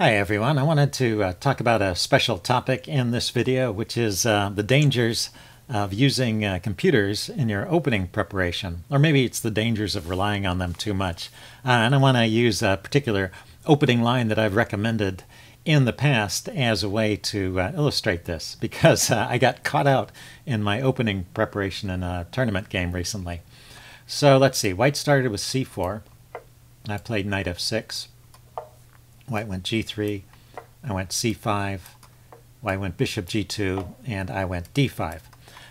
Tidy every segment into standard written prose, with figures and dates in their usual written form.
Hi everyone, I wanted to talk about a special topic in this video, which is the dangers of using computers in your opening preparation, or maybe it's the dangers of relying on them too much. And I want to use a particular opening line that I've recommended in the past as a way to illustrate this, because I got caught out in my opening preparation in a tournament game recently. So let's see, white started with c4, I played knight f6. White went g3, I went c5, white went bishop g2, and I went d5.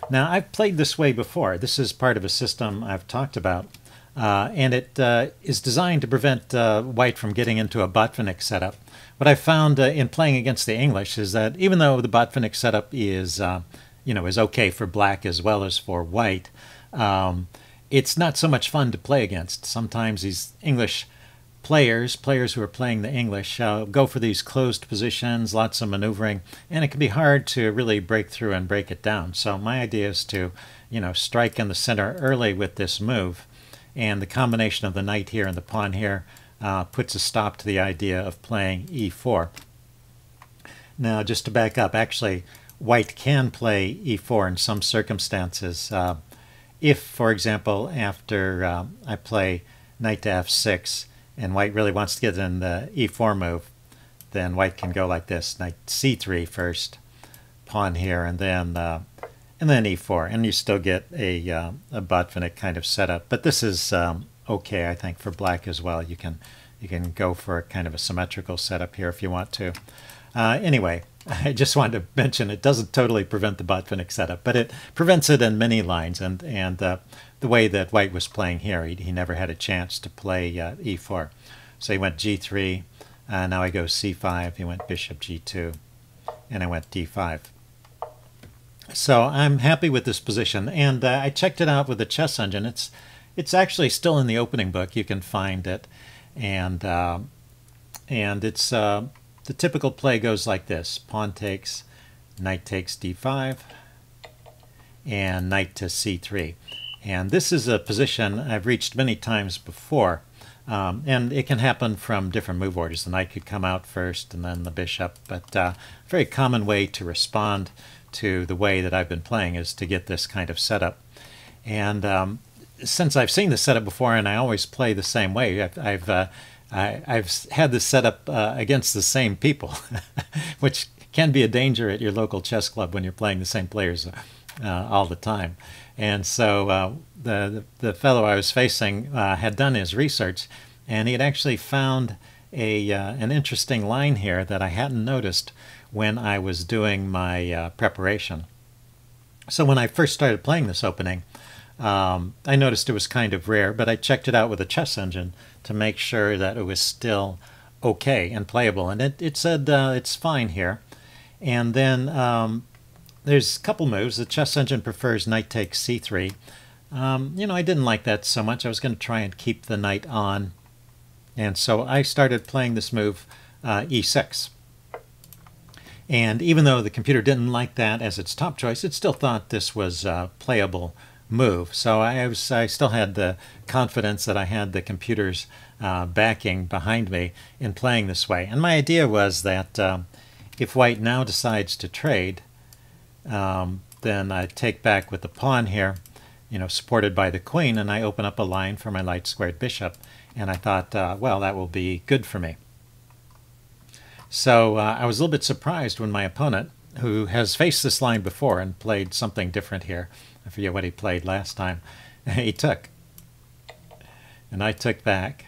Now, I've played this way before. This is part of a system I've talked about, and it is designed to prevent white from getting into a Botvinnik setup. What I found in playing against the English is that even though the Botvinnik setup is, is okay for black as well as for white, it's not so much fun to play against. Sometimes these English players who are playing the English go for these closed positions, lots of maneuvering, and it can be hard to really break through and break it down. So my idea is to, strike in the center early with this move, and the combination of the knight here and the pawn here puts a stop to the idea of playing e4. Now, just to back up, actually, white can play e4 in some circumstances. If, for example, after I play knight to f6, and white really wants to get in the e4 move, then white can go like this: knight c3 first, pawn here, and then e4, and you still get a Botvinnik kind of setup. But this is okay, I think, for black as well. You can go for a kind of a symmetrical setup here if you want to. Anyway, I just wanted to mention it doesn't totally prevent the Botvinnik setup, but it prevents it in many lines, and the way that white was playing here, he never had a chance to play e4. So he went g3, now I go c5, he went bishop g2, and I went d5. So I'm happy with this position, and I checked it out with the chess engine. It's actually still in the opening book. You can find it, and it's the typical play goes like this: pawn takes, knight takes d5, and knight to c3. And this is a position I've reached many times before, and it can happen from different move orders. The knight could come out first and then the bishop, but a very common way to respond to the way that I've been playing is to get this kind of setup. And since I've seen this setup before, and I always play the same way, I've had this setup against the same people, which can be a danger at your local chess club when you're playing the same players all the time. And so the fellow I was facing had done his research, and he had actually found an interesting line here that I hadn't noticed when I was doing my preparation. So when I first started playing this opening, I noticed it was kind of rare, but I checked it out with a chess engine to make sure that it was still okay and playable, and it said it's fine here. And then there's a couple moves. The chess engine prefers knight takes c3. I didn't like that so much. I was going to try and keep the knight on, and so I started playing this move e6. And even though the computer didn't like that as its top choice, it still thought this was a playable move. So I still had the confidence that I had the computer's backing behind me in playing this way. And my idea was that if white now decides to trade, then I take back with the pawn here, supported by the queen, and I open up a line for my light squared bishop. And I thought, well, that will be good for me. So I was a little bit surprised when my opponent, who has faced this line before and played something different here, I forget what he played last time, he took. And I took back.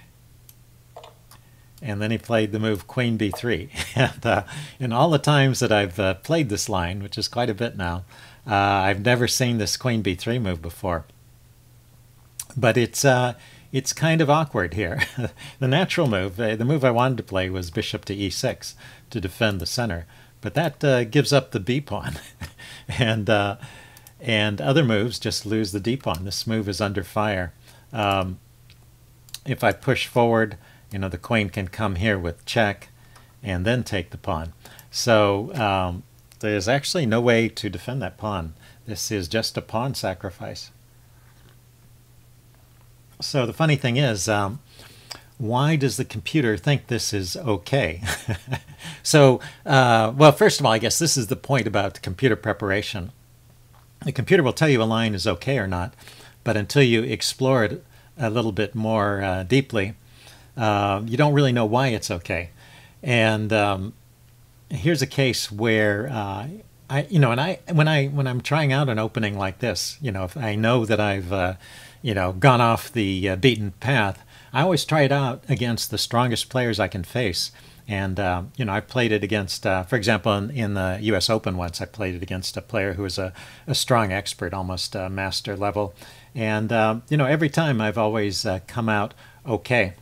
And then he played the move queen b3. And in all the times that I've played this line, which is quite a bit now, I've never seen this queen b3 move before. But it's kind of awkward here. The natural move, the move I wanted to play, was bishop to e6 to defend the center. But that gives up the b pawn. And other moves just lose the d pawn. This move is under fire. If I push forward, the queen can come here with check and then take the pawn. So there's actually no way to defend that pawn. This is just a pawn sacrifice. So the funny thing is, why does the computer think this is okay? So, well, first of all, I guess this is the point about computer preparation. The computer will tell you a line is okay or not, but until you explore it a little bit more deeply, you don't really know why it's okay. And here's a case where when I'm trying out an opening like this, if I know that I've gone off the beaten path, I always try it out against the strongest players I can face. And I've played it against, for example, in the U.S. Open once, I played it against a player who was a strong expert, almost master level. And every time I've always come out okay.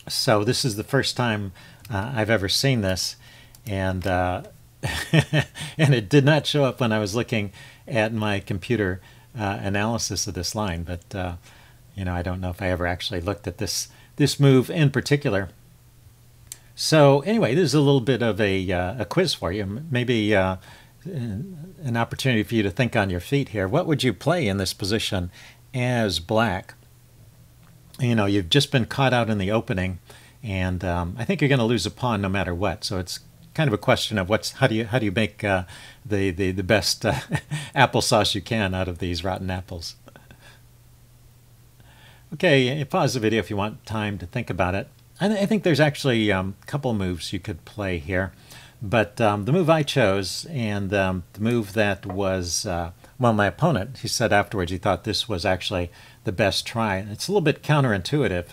So this is the first time I've ever seen this, and and it did not show up when I was looking at my computer analysis of this line. But I don't know if I ever actually looked at this move in particular. So anyway, this is a little bit of a quiz for you. Maybe an opportunity for you to think on your feet here. What would you play in this position as black? You've just been caught out in the opening, and I think you're going to lose a pawn no matter what. So it's kind of a question of how do you make the best applesauce you can out of these rotten apples. Okay, pause the video if you want time to think about it. I think there's actually a couple moves you could play here, but the move I chose and the move that was, my opponent, he said afterwards he thought this was actually the best try. It's a little bit counterintuitive,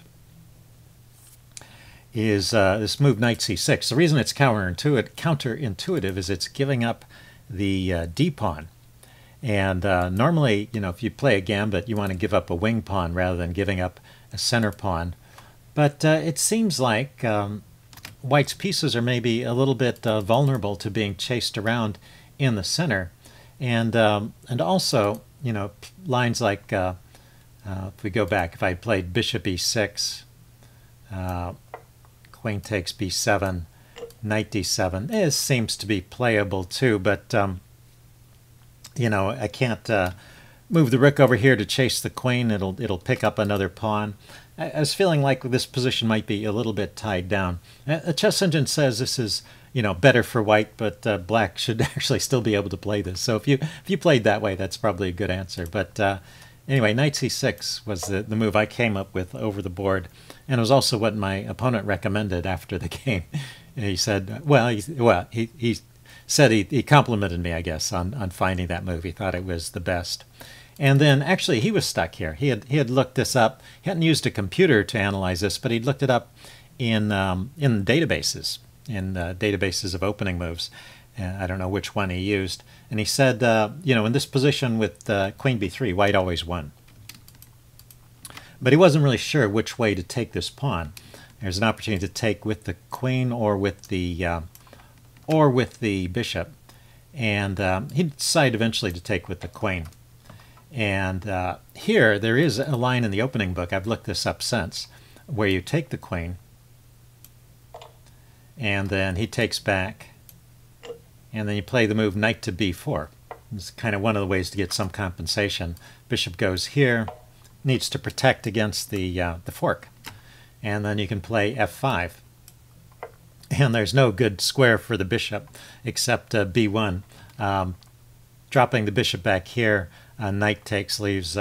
is this move knight c6. The reason it's counterintuitive is it's giving up the d-pawn. And normally, if you play a gambit, you want to give up a wing pawn rather than giving up a center pawn. But it seems like White's pieces are maybe a little bit vulnerable to being chased around in the center. And also, lines like, if we go back, if I played bishop e6, queen takes b7, knight d7, it seems to be playable too, but I can't move the rook over here to chase the queen. It'll pick up another pawn. I was feeling like this position might be a little bit tied down. A chess engine says this is better for white, but black should actually still be able to play this. So if you played that way, that's probably a good answer. But anyway, knight c6 was the move I came up with over the board, and it was also what my opponent recommended after the game. He said, he said he complimented me, I guess, on finding that move. He thought it was the best. And then actually he was stuck here. He had looked this up. He hadn't used a computer to analyze this, but he'd looked it up in databases, databases of opening moves. I don't know which one he used. And he said, in this position with queen b3, white always won. But he wasn't really sure which way to take this pawn. There's an opportunity to take with the queen or with the bishop. And he decided eventually to take with the queen. And here there is a line in the opening book, I've looked this up since, where you take the queen, and then he takes back, and then you play the move knight to b4. It's kind of one of the ways to get some compensation. Bishop goes here, needs to protect against the fork, and then you can play f5. And there's no good square for the bishop except b1. Dropping the bishop back here, knight takes leaves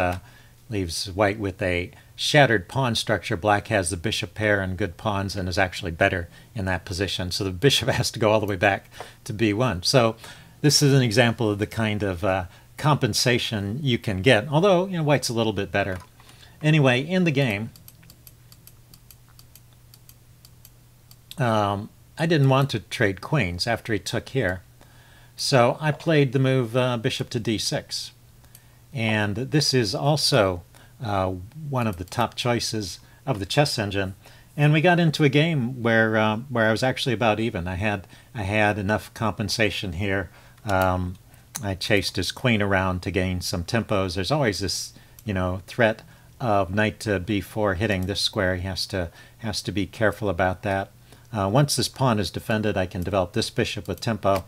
white with a shattered pawn structure. Black has the bishop pair and good pawns and is actually better in that position. So the bishop has to go all the way back to b1. So this is an example of the kind of compensation you can get, although white's a little bit better. Anyway, in the game, I didn't want to trade queens after he took here. So I played the move bishop to d6. And this is also one of the top choices of the chess engine. And we got into a game where I was actually about even. I had enough compensation here. I chased his queen around to gain some tempos. There's always this threat of knight to b4 hitting this square. He has to be careful about that. Once this pawn is defended, I can develop this bishop with tempo.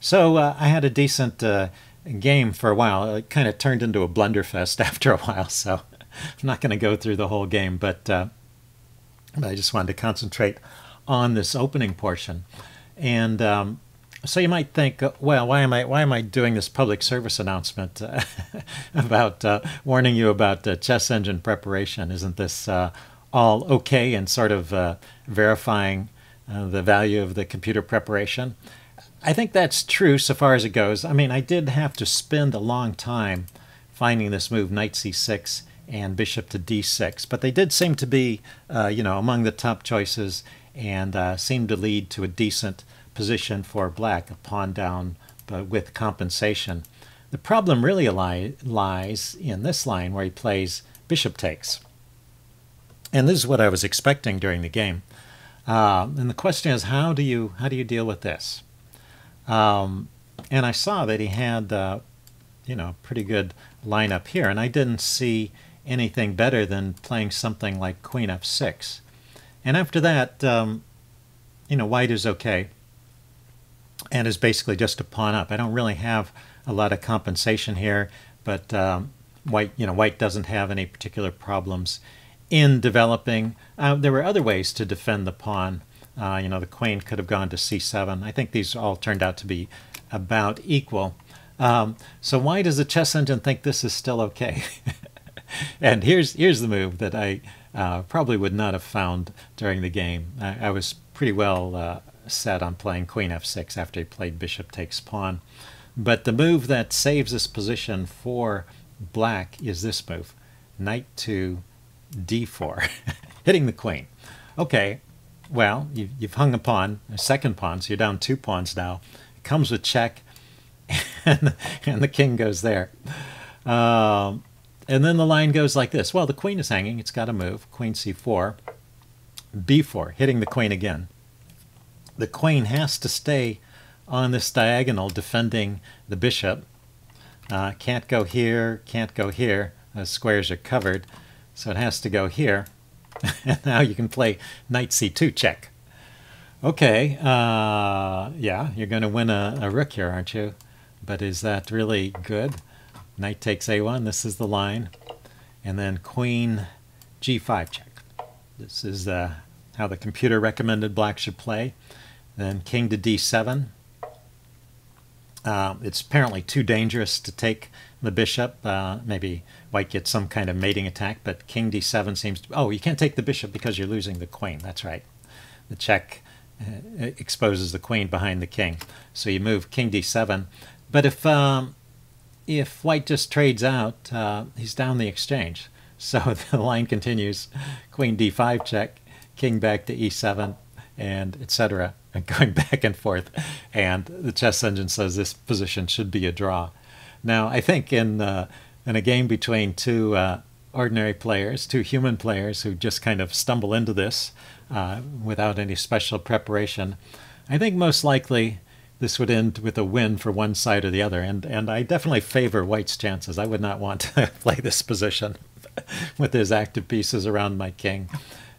So I had a decent game for a while. It kind of turned into a blunderfest after a while, so I'm not going to go through the whole game, but I just wanted to concentrate on this opening portion. And so you might think, well, why am I doing this public service announcement about warning you about chess engine preparation? Isn't this all okay and sort of verifying the value of the computer preparation? I think that's true so far as it goes. I mean, I did have to spend a long time finding this move, knight c6 and bishop to d6, but they did seem to be, among the top choices, and seemed to lead to a decent position for black, a pawn down but with compensation. The problem really lies in this line where he plays bishop takes. And this is what I was expecting during the game. And the question is, how do you deal with this? And I saw that he had, pretty good lineup here, and I didn't see anything better than playing something like queen f6. And after that, white is okay, and is basically just a pawn up. I don't really have a lot of compensation here, but white doesn't have any particular problems in developing. There were other ways to defend the pawn. The queen could have gone to c7. I think these all turned out to be about equal. So why does the chess engine think this is still okay? And here's the move that I probably would not have found during the game. I was pretty well set on playing queen f6 after he played bishop takes pawn. But the move that saves this position for black is this move, knight to d4, hitting the queen. Okay, well, you've hung a pawn, a second pawn, so you're down 2 pawns now. It comes with check, and the king goes there. And then the line goes like this. Well, the queen is hanging. It's got to move. Queen c4, b4, hitting the queen again. The queen has to stay on this diagonal defending the bishop. Can't go here, can't go here. The squares are covered, so it has to go here. And now you can play knight c2 check. Okay, yeah, you're going to win a rook here, aren't you? But is that really good? Knight takes a1, this is the line. And then queen g5 check. This is how the computer recommended black should play. Then king to d7. It's apparently too dangerous to take the bishop. Maybe white gets some kind of mating attack, but king d7 seems to... Oh, you can't take the bishop because you're losing the queen. That's right. The check exposes the queen behind the king. So you move king d7. But if white just trades out, he's down the exchange. So the line continues, queen d5 check, king back to e7, and etc. And going back and forth. And the chess engine says this position should be a draw. Now, I think in a game between two ordinary players, two human players who just kind of stumble into this without any special preparation, I think most likely this would end with a win for one side or the other. And I definitely favor white's chances. I would not want to play this position with his active pieces around my king.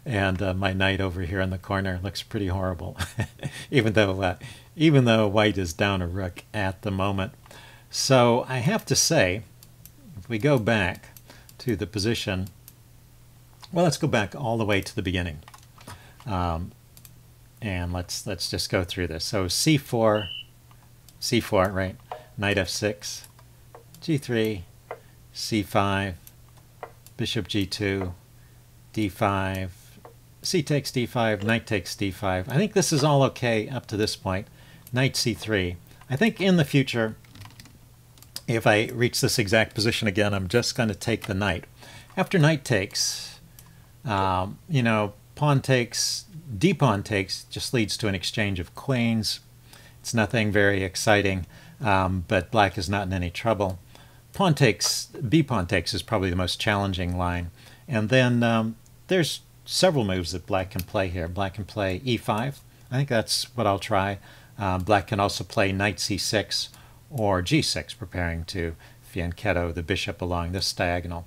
And my knight over here in the corner looks pretty horrible, even though white is down a rook at the moment. So I have to say, if we go back to the position, well, let's go back all the way to the beginning, and let's just go through this. So c4, right? Knight f6, g3, c5, bishop g2, d5. C takes d5, knight takes d5. I think this is all okay up to this point. Knight c3. I think in the future, if I reach this exact position again, I'm just going to take the knight. After knight takes, pawn takes, d-pawn takes just leads to an exchange of queens. It's nothing very exciting, but black is not in any trouble. Pawn takes, b-pawn takes is probably the most challenging line. And then there's several moves that black can play here. Black can play e5. I think that's what I'll try. Black can also play knight c6 or g6, preparing to fianchetto the bishop along this diagonal.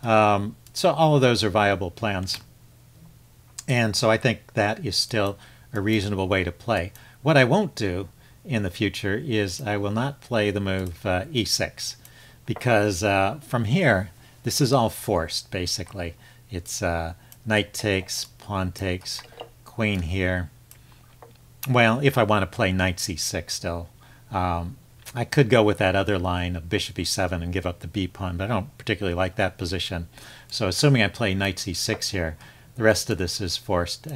So all of those are viable plans. And so I think that is still a reasonable way to play. What I won't do in the future is I will not play the move e6, because from here, this is all forced, basically. It's knight takes, pawn takes, queen here, Well, if I want to play knight c6 still, I could go with that other line of bishop e7 and give up the b pawn, but I don't particularly like that position. So assuming I play knight c6 here, the rest of this is forced.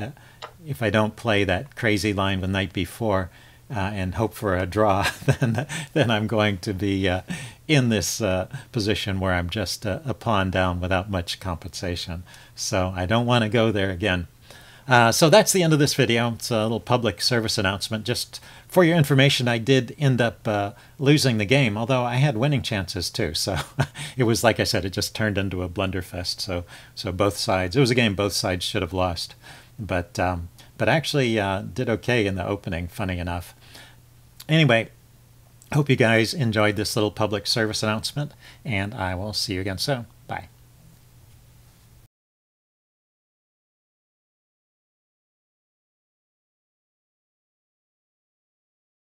If I don't play that crazy line with knight b4 and hope for a draw, then I'm going to be in this position where I'm just a pawn down without much compensation. So I don't want to go there again. So that's the end of this video. It's a little public service announcement. Just for your information, I did end up losing the game, although I had winning chances too. So it was, like I said, it just turned into a blunderfest. So both sides, it was a game both sides should have lost. But actually did okay in the opening, funny enough. Anyway, hope you guys enjoyed this little public service announcement, and I will see you again soon.